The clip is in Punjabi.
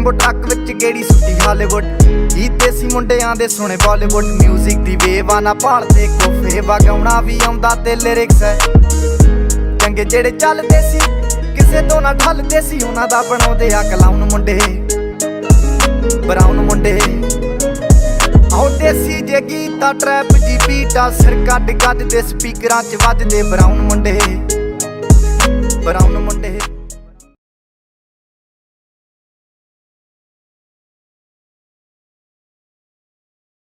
ਜੰਬੋ ਟਰੱਕ ਵਿੱਚ ਗੇੜੀ ਸੁੱਟੀ ਹਾਲੀਵੁੱਡ। ਜੀ ਦੇਸੀ ਮੁੰਡਿਆਂ ਦੇ ਸੁਣੇ ਬਾਲੀਵੁੱਡ। ਮਿਊਜ਼ਿਕ ਦੀ ਵੇਵ ਆ ਨਾ ਭਾਲਦੇ ਕੋਫੇ, ਵਗਾਉਣਾ ਵੀ ਆਉਂਦਾ ਤੇ ਲਿਰਿਕਸ ਹੈ ਚੰਗੇ ਜਿਹੜੇ ਚੱਲਦੇ ਸੀ, ਕਿਸੇ ਤੋਂ ਨਾ ਢਲਦੇ ਸੀ। ਉਹਨਾਂ ਦਾ ਬਣਾਉਂਦੇ ਆ ਕਲਾਉਨ ਮੁੰਡੇ, ਬਰਾਉਨ ਮੁੰਡੇ। ਆਓ ਦੇਸੀ ਜੇ ਗੀਤਾ ਟਰੈਪ ਜੀ ਬੀਟਾ, ਸਿਰ ਕੱਢ ਗੱਜ ਦੇ ਸਪੀਕਰਾਂ 'ਚ ਵੱਜਦੇ ਬਰਾਉਨ ਮੁੰਡੇ, ਬਰਾਉਨ